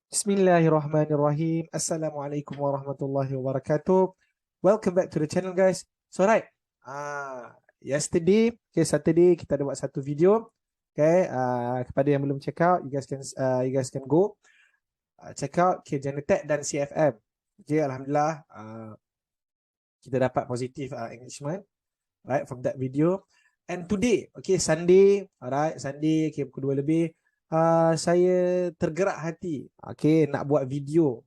Bismillahirrahmanirrahim. Assalamualaikum warahmatullahi wabarakatuh. Welcome back to the channel, guys. So right, yesterday, Saturday kita ada buat satu video. Kepada yang belum check out, you guys can go check out Genetech dan CFM. Alhamdulillah, kita dapat positif engagement, right, from that video. And today, Sunday, Sunday, pukul 2 lebih. Saya tergerak hati nak buat video.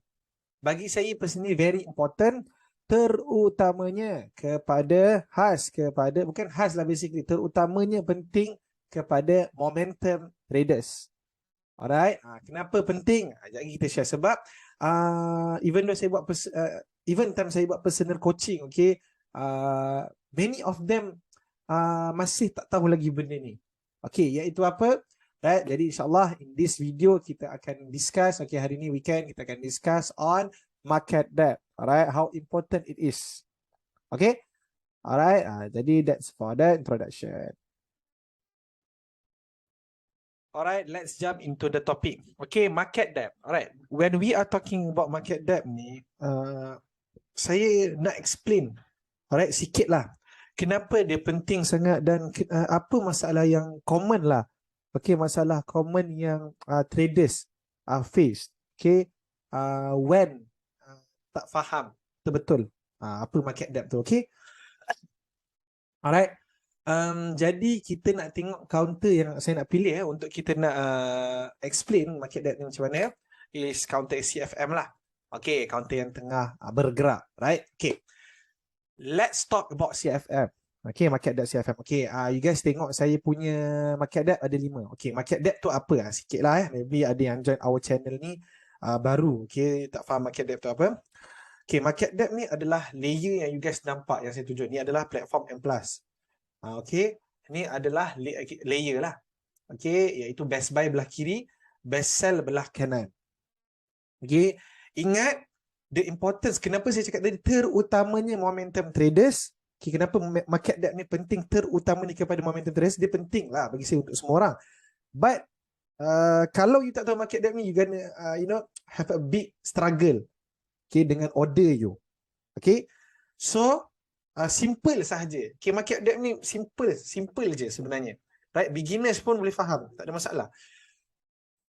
Bagi saya personally very important, terutamanya kepada bukan khas lah basically, terutamanya penting kepada momentum traders. Alright, kenapa penting? Jadi kita share sebab even time saya buat personal coaching, many of them masih tak tahu lagi benda ni. Iaitu apa? Right, jadi insyaAllah in this video kita akan discuss, hari ni weekend kita akan discuss on market depth, alright, how important it is. Alright, jadi that's for the introduction. Alright, let's jump into the topic. Market depth. Alright, when we are talking about market depth ni, saya nak explain, alright, sikit lah kenapa dia penting sangat dan apa masalah yang common lah. Masalah common yang traders face when tak faham betul apa market depth tu. Alright, jadi kita nak tengok counter yang saya nak pilih untuk kita nak explain market depth ni macam mana, is counter CFM lah. Counter yang tengah bergerak, right? Let's talk about CFM. Market depth CFM. You guys tengok saya punya market depth ada 5. Market depth tu apa? Sikit lah maybe ada yang join our channel ni baru. Tak faham market depth tu apa. Market depth ni adalah layer yang you guys nampak yang saya tunjuk. Ni adalah platform M+. Ni adalah layer lah. Iaitu best buy belah kiri, best sell belah kanan. Ingat the importance, kenapa saya cakap tadi terutamanya momentum traders. Kenapa market depth ni penting terutamanya kepada momentum traders? Dia penting lah bagi saya untuk semua orang. But kalau you tak tahu market depth ni, you gonna have a big struggle dengan order you. So simple sahaja. Market depth ni simple je sebenarnya. Right, beginners pun boleh faham, tak ada masalah.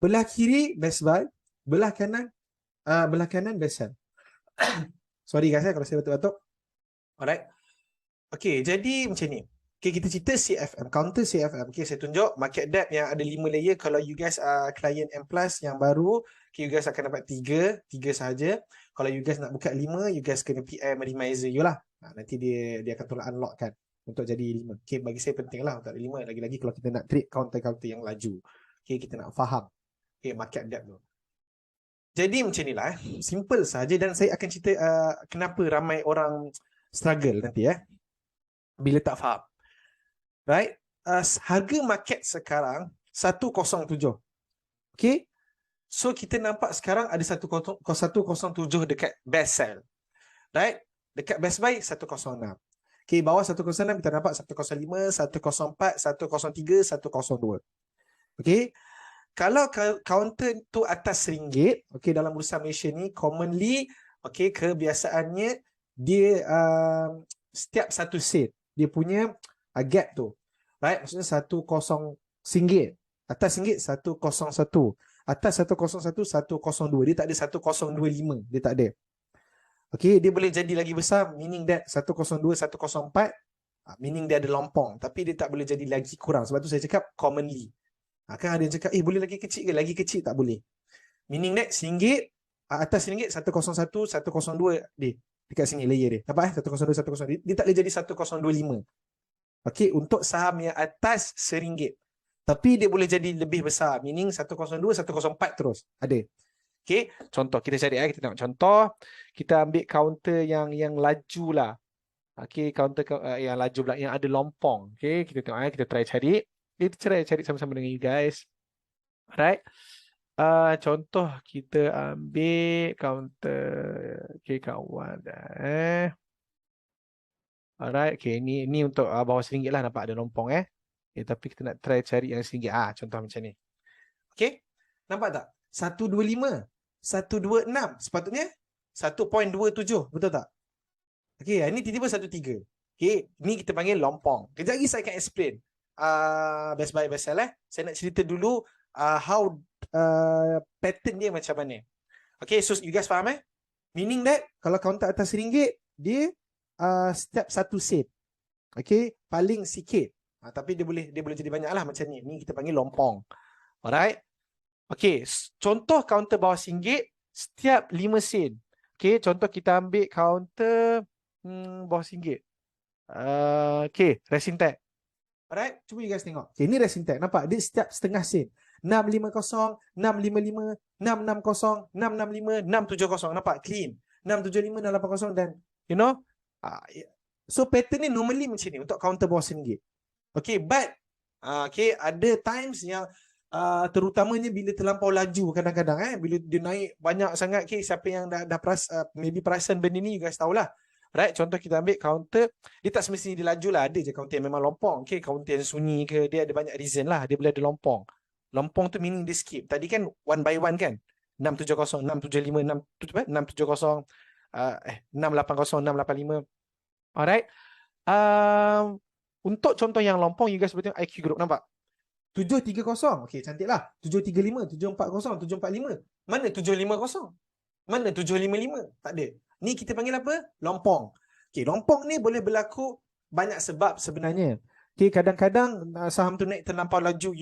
Belah kiri best buy, belah kanan best sell. Sorry guys kalau saya batuk-batuk. Alright. Jadi macam ni. Kita cerita CFM, counter CFM. Saya tunjuk market depth yang ada 5 layer. Kalau you guys client M+ yang baru, you guys akan dapat 3 sahaja. Kalau you guys nak buka 5, you guys kena PM Remizer you lah. Nanti dia akan tolong unlock kan untuk jadi 5. Bagi saya penting lah untuk ada 5. Lagi-lagi kalau kita nak trade counter-counter yang laju. Kita nak faham market depth tu. Jadi macam ni lah. Simple sahaja, dan saya akan cerita kenapa ramai orang struggle nanti bila tak faham. Right? Harga market sekarang 107. So kita nampak sekarang ada 107 dekat best sell. Right? Dekat best buy 106. Bawah 106 kita nampak 105, 104, 103, 102. Kalau counter tu atas RM1, dalam bursa Malaysia ni commonly kebiasaannya dia setiap satu set dia punya gap tu, right? Maksudnya RM1 atas RM1 101, atas 101 102, dia tak ada 1025, dia tak ada. Dia boleh jadi lagi besar, meaning that 102 104 meaning dia ada lompong, tapi dia tak boleh jadi lagi kurang. Sebab tu saya cakap commonly. Kan ada yang cakap boleh lagi kecil ke? Lagi kecil tak boleh. Meaning that RM1 atas RM1 101 102 dekat sini layer dia. Nampak 102 102. Dia tak boleh jadi 1025. Untuk saham yang atas RM1. Tapi dia boleh jadi lebih besar, meaning 102 104 terus. Ada. Contoh kita cari kita tengok contoh. Kita ambil counter yang laju lah. Counter yang laju pula, yang ada lompong. Kita tengok kita try cari. Kita cari sama-sama dengan you guys. Alright. Contoh kita ambil counter kawan. Alright, ni untuk bawah RM1 lah, nampak ada lompong tapi kita nak try cari yang RM1. Contoh macam ni. Nampak tak? 125. 126. Sepatutnya 1.27. Betul tak? Okey, ini tiba-tiba 13. Okey, ni kita panggil lompong. Kejap lagi saya akan explain. Best buy, best sell. Saya nak cerita dulu how pattern dia macam mana. Okay, so you guys faham Meaning that kalau kaunter atas RM1, dia step 1 sen. Okay, paling sikit. Tapi dia boleh jadi banyak lah macam ni. Ni kita panggil lompong. Alright. Okay, contoh kaunter bawah RM1 setiap 5 sen. Okay, contoh kita ambil kaunter bawah RM1. Okay, Resintec. Alright, cuba you guys tengok. Okay, ni Resintec. Nampak? Dia setiap setengah sen. 650, 655, 660, 665, 670. Nampak? Clean. 675, 680 dan you know. So pattern ni normally macam ni untuk kaunter bawah RM1. Okay, but okay, ada times yang terutamanya bila terlampau laju kadang-kadang bila dia naik banyak sangat. Okay, siapa yang dah maybe perasan benda ni, you guys tahulah. Right, contoh kita ambil counter, dia tak semestinya dia laju lah. Ada je counter yang memang lompong. Okay, counter yang sunyi ke, dia ada banyak reason lah. Dia boleh ada lompong. Lompong tu meaning dia skip. Tadi kan one by one kan. 670, 675, 670, 680, 685. Alright. Untuk contoh yang lompong, you guys boleh tengok IQ group, nampak? 730. Okay, cantik lah. 735, 740, 745. Mana 750? Mana 755? Tak ada. Ni kita panggil apa? Lompong. Okay, lompong ni boleh berlaku banyak sebab sebenarnya. Okay, kadang-kadang saham tu naik terlampau laju,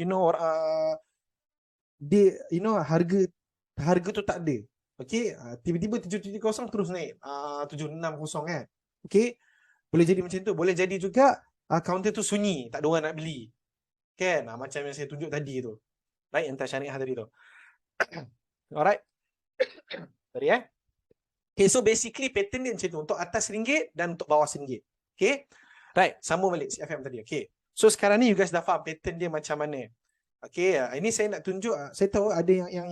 harga tu tak ada. Okay, tiba-tiba 770 terus naik 760 kan. Okay, boleh jadi macam tu. Boleh jadi juga counter tu sunyi, tak ada orang nak beli. Kan? Macam yang saya tunjuk tadi tu. Right, yang syariah tadi tu. Alright. Sorry Okay, so basically pattern dia macam tu. Untuk atas RM1 dan untuk bawah RM1. Okay. Right, sambung balik CFM tadi. Okay. So sekarang ni you guys dah faham pattern dia macam mana. Okay, ini saya nak tunjuk. Saya tahu ada yang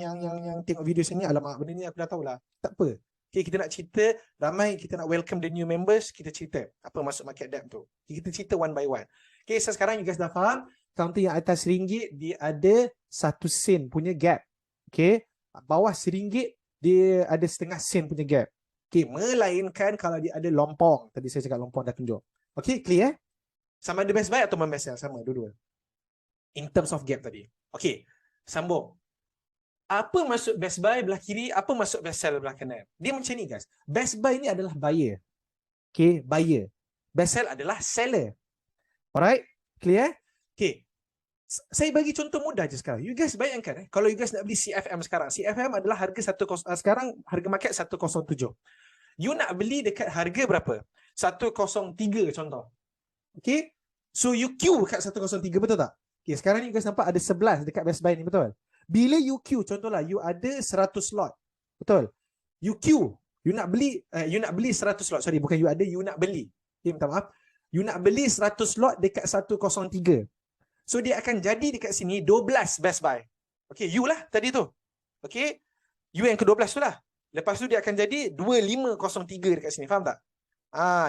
tengok video saya ni, alamak, benda ni aku dah tahulah. Tak apa. Okay, kita nak cerita, ramai kita nak welcome the new members, kita cerita apa masuk market depth tu. Okay, kita cerita one by one. Okay, so sekarang you guys dah faham, counter yang atas RM1 dia ada 1 sen punya gap. Okay, bawah RM1 dia ada setengah sen punya gap. Okay, melainkan kalau dia ada lompong. Tadi saya cakap lompong dah tunjuk. Okay, clear Sama ada best buy atau best sell? Sama, dua-dua. In terms of gap tadi. Okay, sambung. Apa maksud best buy belah kiri? Apa maksud best sell belah kanan? Dia macam ni guys. Best buy ni adalah buyer. Okay, buyer. Best sell adalah seller. Alright, clear Okay, saya bagi contoh mudah je sekarang. You guys bayangkan kalau you guys nak beli CFM sekarang. CFM adalah harga sekarang harga market 107. You nak beli dekat harga berapa? 103 contoh. Okay, so you queue dekat 103, betul tak? Okay, sekarang ni you guys nampak ada 11 dekat best buy ni, betul? Bila you queue, contohlah you ada 100 slot, betul? You queue, you nak beli 100 slot. Sorry, bukan you ada, you nak beli. Okay, minta maaf. You nak beli 100 slot dekat 103. So dia akan jadi dekat sini 12 best buy. Okay, you lah tadi tu. Okay, you yang ke-12 tu lah. Lepas tu dia akan jadi 2503 dekat sini. Faham tak?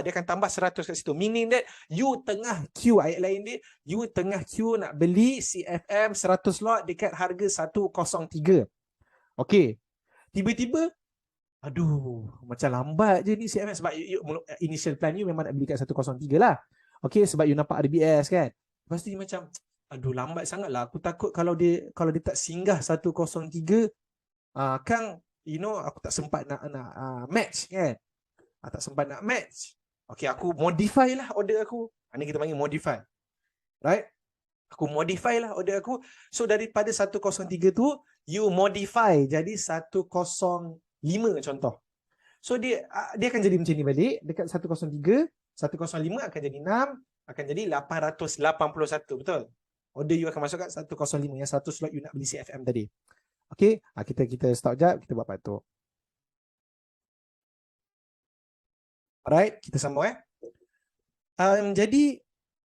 Dia akan tambah 100 kat situ. Meaning that you tengah queue, ayat lain dia, you tengah queue nak beli CFM 100 lot dekat harga 103. Okay, tiba-tiba aduh, macam lambat je ni CFM. Sebab initial plan you memang nak beli kat 103 lah. Okay, sebab you nampak RBS kan. Lepas tu dia macam, aduh, lambat sangat lah. Aku takut kalau dia tak singgah 103, kan, aku tak sempat nak match kan. Tak sempat nak match. Okay, aku modify lah order aku. Ini kita panggil modify. Right? Aku modify lah order aku. So daripada 103 tu, you modify jadi 105 contoh. So dia akan jadi macam ni balik. Dekat 103, 105 akan jadi 6, akan jadi 881. Betul? Order you akan masuk kat 105. Yang 1 slot you nak beli CFM tadi. Okay, kita stop jap. Kita buat part tu. Alright, kita sambung jadi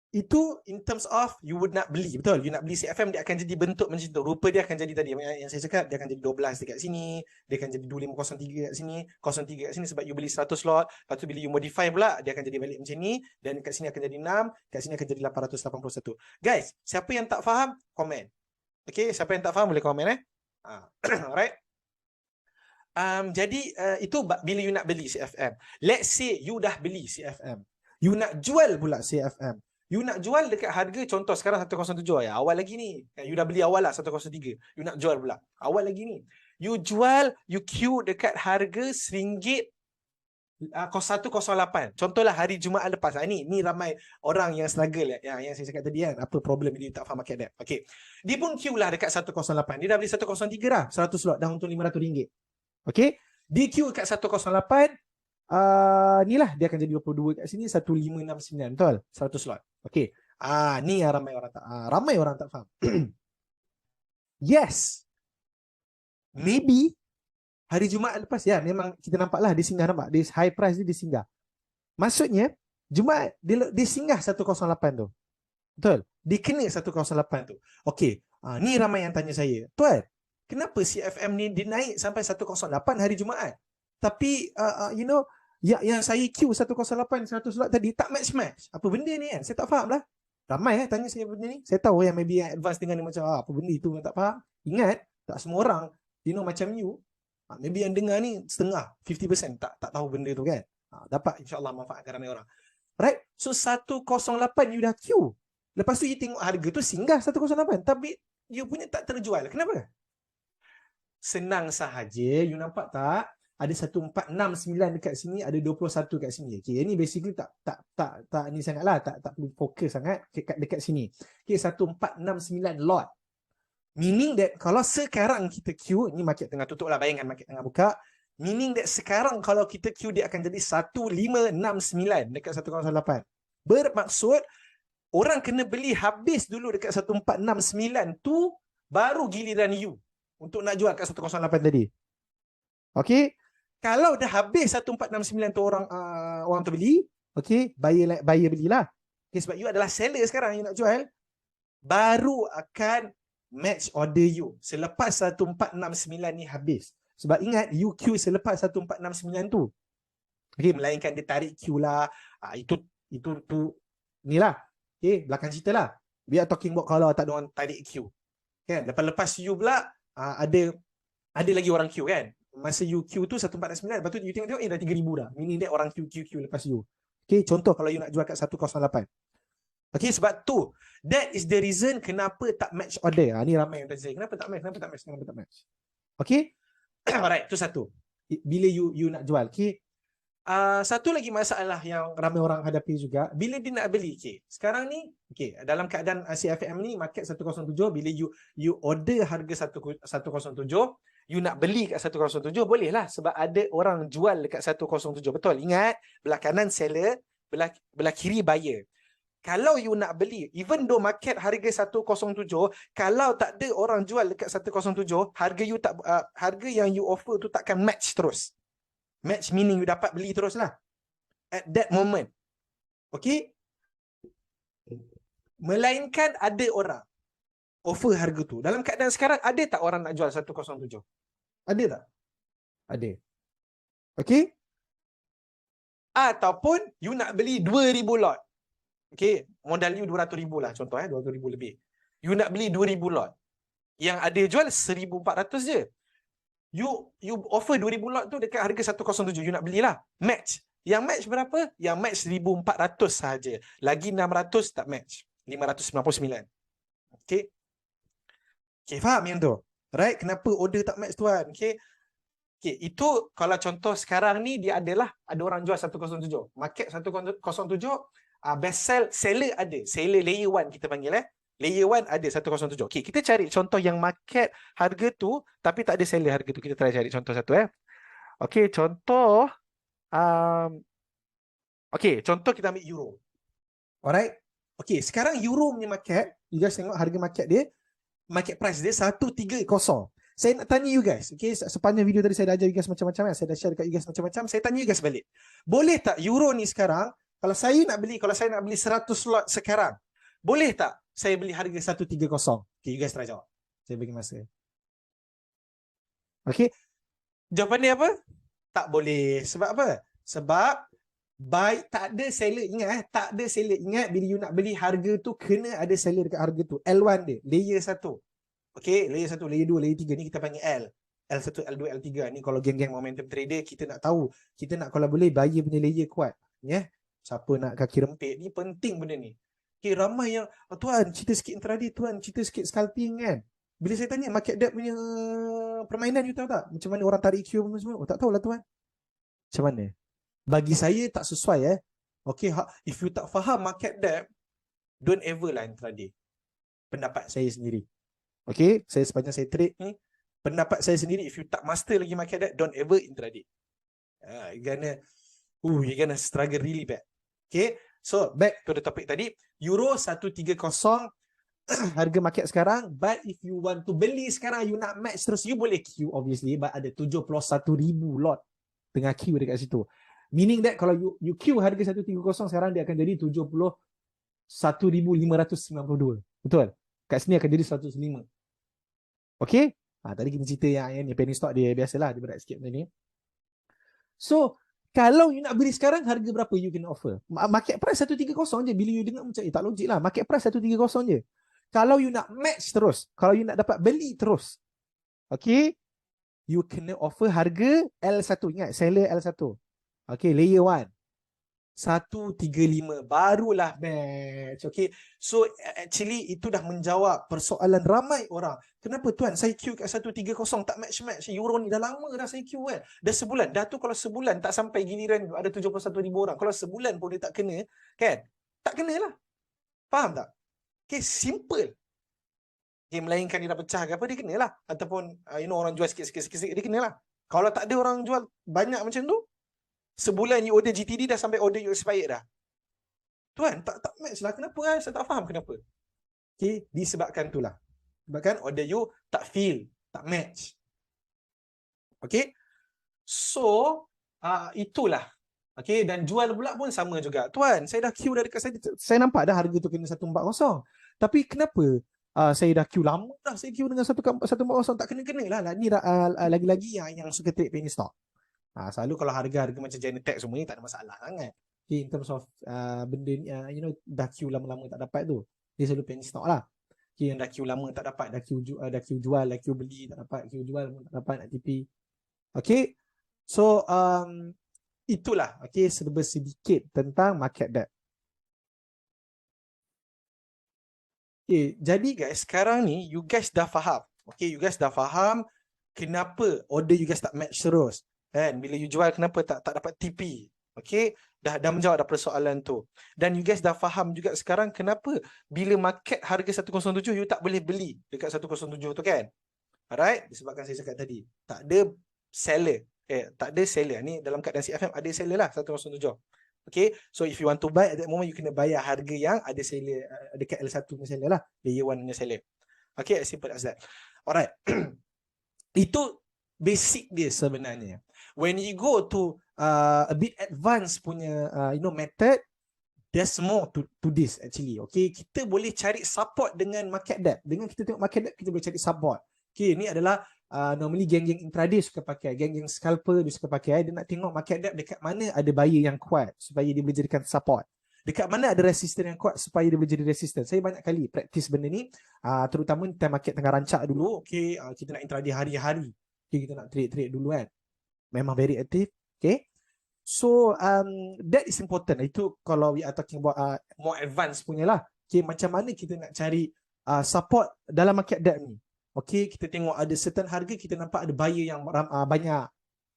itu in terms of you would nak beli, betul? You nak beli CFM, dia akan jadi bentuk macam tu. Rupa dia akan jadi tadi yang saya cakap, dia akan jadi 12 dekat sini, dia akan jadi 2503 kat sini, 03 kat sini sebab you beli 100 slot. Lepas tu bila you modify pula, dia akan jadi balik macam ni, dan kat sini akan jadi 6, kat sini akan jadi 881. Guys, siapa yang tak faham, komen. Okay, siapa yang tak faham boleh komen Alright. Jadi itu bila you nak beli CFM. Let's say you dah beli CFM. You nak jual pula CFM. You nak jual dekat harga, contoh sekarang 107 ya. Awal lagi ni. You dah beli awal lah 103. You nak jual pula. Awal lagi ni. You jual, you queue dekat harga RM108. Contohlah hari Jumaat lepas. Ni ramai orang yang struggle yang saya cakap tadi kan. Apa problem dia tak faham market depth. Okay. Dia pun queue lah dekat 108. Dia dah beli 103 dah. 100 lot dah untuk RM500. Okay. Dia queue kat 108. Ni lah dia akan jadi 22 kat sini. 1569. Betul? 100 lot. Okay. Ni yang ramai orang tak faham. Yes. Maybe hari Jumaat lepas ya, memang kita nampaklah dia singgah, nampak dia high price dia singgah. Maksudnya Jumaat dia singgah 108 tu. Betul? Dia kena 108 tu. Okey. Ni ramai yang tanya saya, "Tuan, kenapa CFM ni dia naik sampai 108 hari Jumaat? Tapi yang saya queue 108 100 lot tadi tak match. Apa benda ni kan? Saya tak faham lah." Ramai tanya saya benda ni. Saya tahu yang maybe yang advance dengan dia macam apa benda itu tak faham. Ingat, tak semua orang macam you. Maybe yang dengar ni setengah, 50% tak tahu benda tu kan. Dapat insyaAllah manfaatkan ramai orang. Right? So 108 you dah queue. Lepas tu you tengok harga tu singgah 108. Tapi you punya tak terjual. Kenapa? Senang sahaja. You nampak tak? Ada 1469 dekat sini, ada 21 kat sini. Okay, ini basically tak ni sangatlah, tak perlu fokus sangat dekat sini. Okay, 1469 lot. Meaning that kalau sekarang kita queue, ni market tengah tutup lah, bayangkan market tengah buka. Meaning that sekarang kalau kita queue, dia akan jadi 1569 dekat 108. Bermaksud, orang kena beli habis dulu dekat 1469 tu, baru giliran you untuk nak jual kat 108 tadi. Okay. Kalau dah habis 1469 tu orang tu beli, okay, buyer belilah. Okay, sebab you adalah seller sekarang, you nak jual, baru akan match order you selepas 1469 ni habis. Sebab ingat, you queue selepas 1469 tu. Okay, melainkan dia tarik queue lah. Itu ni lah. Okay, belakang cerita lah. We are talking about kalau tak ada orang tarik queue. Kan? Lepas you pula, ada lagi orang queue kan. Masa you queue tu 1469, lepas tu you tengok dah 3000 dah. Meaning dia orang queue lepas you. Okay, contoh kalau you nak jual kat 108. Okay, sebab tu, that is the reason kenapa tak match order. Ni ramai yang tanya saya, kenapa tak match? Okay. Alright, tu satu. Bila you nak jual. Okay. Satu lagi masalah yang ramai orang hadapi juga, bila dia nak beli. Okay. Sekarang ni, okay, dalam keadaan CFM ni, market 107, bila you order harga 107, you nak beli kat 107, boleh lah. Sebab ada orang jual dekat 107. Betul, ingat, belah kanan seller, belah kiri buyer. Kalau you nak beli, even though market harga 107, kalau tak ada orang jual dekat 107, harga yang you offer tu takkan match terus. Match meaning you dapat beli terus lah at that moment. Okay. Melainkan ada orang offer harga tu. Dalam keadaan sekarang, ada tak orang nak jual 107? Ada tak? Ada. Okay. Ataupun you nak beli 2000 lot. Okay, modal you 200,000 lah contoh 200,000 lebih. You nak beli 2000 lot. Yang ada jual 1400 je. You offer 2000 lot tu dekat harga 107, you nak belilah. Match. Yang match berapa? Yang match 1400 sahaja. Lagi 600 tak match. 599. Okay. Okay, faham yang tu? Right? Kenapa order tak match tuan? Okay. Okay, itu kalau contoh sekarang ni dia ada orang jual 107. Market 107, best seller ada. Seller layer 1 kita panggil Layer 1 ada 107. Okay, kita cari contoh yang market harga tu tapi tak ada seller harga tu. Kita try cari contoh satu Okay, contoh okay, contoh kita ambil euro. Alright. Okay, sekarang euro punya market, you guys tengok harga market dia, market price dia 130. Saya nak tanya you guys, okay, sepanjang video tadi saya dah ajar you guys macam-macam saya dah share dekat you guys macam-macam. Saya tanya you guys balik. Boleh tak euro ni sekarang, kalau saya nak beli 100 slot sekarang, boleh tak saya beli harga 130? Okay, you guys try jawab. Saya bagi masa. Okay. Jawapan dia apa? Tak boleh. Sebab apa? Sebab tak ada seller. Ingat tak ada seller. Ingat bila you nak beli harga tu, kena ada seller dekat harga tu. L1 dia. Layer 1. Okay, layer 1, layer 2, layer 3 ni kita panggil L. L1, L2, L3 ni kalau geng-geng momentum trader kita nak tahu. Kita nak kalau boleh buyer punya layer kuat. Ya. Siapa nak kaki rempit ni penting benda ni. Okay, ramai yang tuan cerita sikit intraday, tuan cerita sikit scalping kan. Bila saya tanya market depth punya permainan you tahu tak? Macam mana orang tarik Q semua? Oh, tak tahulah tuan. Macam mana? Bagi saya tak sesuai Okay, if you tak faham market depth, don't ever lah intraday. Pendapat saya sendiri. Okay, saya sepanjang saya trade ni, pendapat saya sendiri, if you tak master lagi market depth, don't ever intraday. You're gonna struggle really bad. Okay, so back to the topic tadi. Euro 130 harga market sekarang, but if you want to beli sekarang, you nak match terus, you boleh queue obviously, but ada 71,000 lot tengah queue dekat situ. Meaning that kalau you queue harga 130 sekarang, dia akan jadi 71,592. Betul? Kat sini akan jadi 105. Okay? Tadi kita cerita yang ni penny stock dia biasalah, dia berat sikit macam ni. So, kalau you nak beli sekarang, harga berapa you kena offer? Market price 130 je. Bila you dengar macam, tak logik lah. Market price 130 je. Kalau you nak match terus, kalau you nak dapat beli terus, okay, you kena offer harga L1. Ingat, seller L1. Okay, layer 1. 135 barulah match. Okay, so actually itu dah menjawab persoalan ramai orang. Kenapa tuan saya queue kat 130 tak match euro ni? Dah lama dah saya queue kan, dah sebulan dah tu. Kalau sebulan tak sampai giliran ada 71,000 orang, kalau sebulan pun dia tak kena kan, tak kena lah. Faham tak? Okay, simple. Okay, melainkan dia dah pecah ke apa, dia kena lah. Ataupun orang jual sikit-sikit dia kena lah. Kalau tak ada orang jual banyak macam tu, sebulan you order GTD dah sampai order you expired dah. Tuan, tak match lah. Kenapa kan? Saya tak faham kenapa. Okay, disebabkan itulah. Sebabkan order you tak feel, tak match. Okay. So, itulah. Okay, dan jual pula pun sama juga. Tuan, saya dah queue dah dekat saya nampak dah harga tu kena 140. Tapi kenapa saya dah queue lama dah, saya queue dengan 140 tak kena-kena lah. Ni lagi-lagi yang suka trade penny stock. Selalu kalau harga-harga macam Genetech semua ni tak ada masalah sangat. Okay, in terms of benda ni, dah queue lama-lama tak dapat tu, dia selalu penny stock lah. Okay, yang dah queue lama tak dapat, dah queue jual, dah queue beli tak dapat, queue jual tak dapat, nak TP. Okay, so itulah okay, serba sedikit tentang market depth. Okay, jadi guys, sekarang ni you guys dah faham. Okay, you guys dah faham kenapa order you guys tak match terus. Kan, bila you jual kenapa tak dapat TP. Okay, dah menjawab dah persoalan tu. Dan you guys dah faham juga sekarang kenapa bila market harga 107 you tak boleh beli dekat 107 tu kan. Alright, disebabkan saya cakap tadi tak ada seller. Tak ada seller. Ni dalam keadaan CFM ada seller lah 107. Okay, so if you want to buy at that moment, you kena bayar harga yang ada seller, dekat L1 punya seller lah, layer 1 punya seller. Okay, as simple as that. Alright. Itu basic dia sebenarnya. When you go to a bit advanced punya method, there's more to this actually. Okay, kita boleh cari support dengan market depth. Dengan kita tengok market depth, kita boleh cari support. Okay, ni adalah normally geng-geng intraday suka pakai, geng-geng scalper dia suka pakai. Dia nak tengok market depth dekat mana ada buyer yang kuat supaya dia boleh jadikan support. Dekat mana ada resistance yang kuat supaya dia boleh jadi resistance. Saya banyak kali practice benda ni, terutama time market tengah rancak dulu. Okay, kita nak intraday hari-hari. Okay, kita nak trade dulu kan. Memang very active. Okay, so that is important. Itu kalau we are talking about more advanced punya lah. Okay, macam mana kita nak cari support dalam market depth ni. Okay, kita tengok ada certain harga, kita nampak ada buyer yang banyak.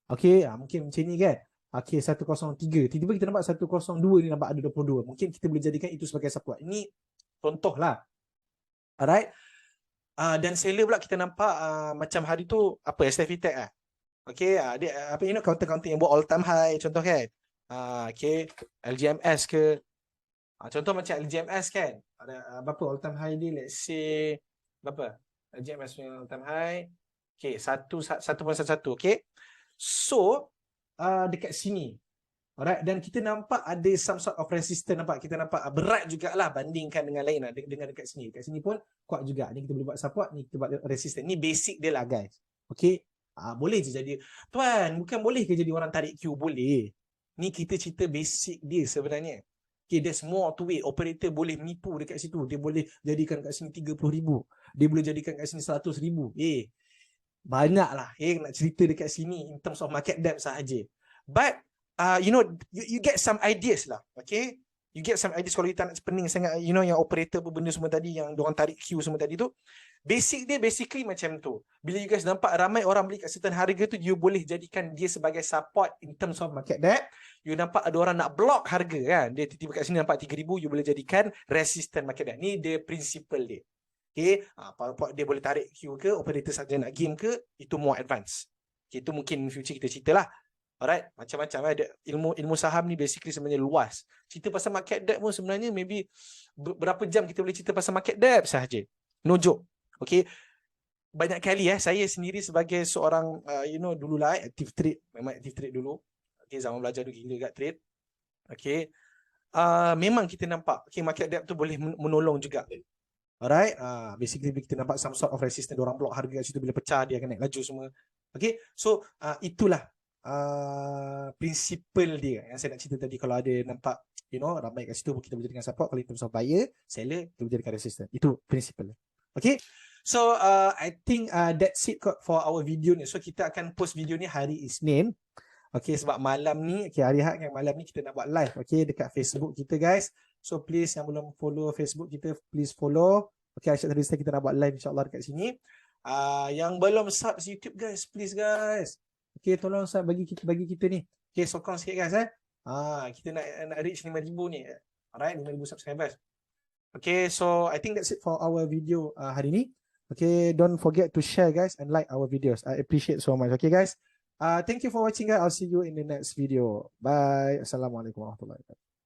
Okay, mungkin macam ni kan. Okay, 103. Tiba-tiba kita nampak 102 ni nampak ada 22. Mungkin kita boleh jadikan itu sebagai support. Ini contoh lah. Alright. Dan seller pula kita nampak macam hari tu apa, STFTech lah. Okay, dia apa counter-counter yang buat all time high contoh kan. Okay, LGMS ke. Contoh macam LGMS kan. Ada berapa all time high dia, let's say berapa? LGMS punya all time high. Okay, 1.11. Okay. So, dekat sini. Alright, dan kita nampak ada some sort of resistance, nampak. Kita nampak berat jugalah bandingkan dengan lain lah. Dengan dekat sini. Dekat sini pun kuat juga. Ni kita boleh buat support, ni kita buat resistance. Ni basic dia lah guys. Okay. Boleh je jadi. Tuan, bukan boleh ke jadi orang tarik Q? Boleh. Ni kita cerita basic dia sebenarnya. Okay, there's more to it. Operator boleh menipu dekat situ. Dia boleh jadikan kat sini 30,000. Dia boleh jadikan kat sini 100,000. Banyak lah nak cerita dekat sini in terms of market depth sahaja. But you get some ideas lah. Okay, you get some ideas. Kalau you tak nak pening sangat, yang operator benda semua tadi, yang diorang tarik queue semua tadi tu, basically macam tu. Bila you guys nampak ramai orang beli kat certain harga tu, you boleh jadikan dia sebagai support in terms of market depth. You nampak ada orang nak block harga kan, dia tiba-tiba kat sini nampak 3,000, you boleh jadikan resistant market depth. Ni dia principle dia. Okay, dia boleh tarik queue ke, operator saja nak game ke, itu more advance. Okay, itu mungkin future kita cerita lah. Alright, macam-macam ada ilmu saham ni basically sebenarnya luas. Cerita pasal market depth pun sebenarnya maybe berapa jam kita boleh cerita pasal market depth sahaja. No joke. Okay, banyak kali saya sendiri sebagai seorang dululah active trade, memang active trade dulu. Okay, zaman belajar dulu gila kat trade. Okay, memang kita nampak market depth tu boleh menolong juga. Alright, basically kita nampak some sort of resistance, orang block harga kat situ, bila pecah dia akan naik laju semua. Okay, so itulah prinsipal dia yang saya nak cerita tadi. Kalau ada nampak ramai kat situ, kita boleh jadikan support. Kalau in terms of buyer, seller, kita boleh jadikan resistance. Itu prinsipal. Okay, so I think that's it for our video ni. So kita akan post video ni hari Isnin. Okay, sebab malam ni, hari Ahad kan, malam ni kita nak buat live, dekat Facebook kita guys. So please yang belum follow Facebook kita, please follow. Okay, Arsyad Tadrista kita nak buat live insyaAllah dekat sini. Yang belum sub YouTube guys, please guys. Okay, tolong sub bagi kita ni. Okay, sokong sikit guys kita nak reach 5,000 ni. Alright, 5,000 subscribers. Okay, so I think that's it for our video hari ni. Okay, don't forget to share guys and like our videos. I appreciate so much. Okay guys, thank you for watching guys. I'll see you in the next video. Bye. Assalamualaikum warahmatullahi wabarakatuh.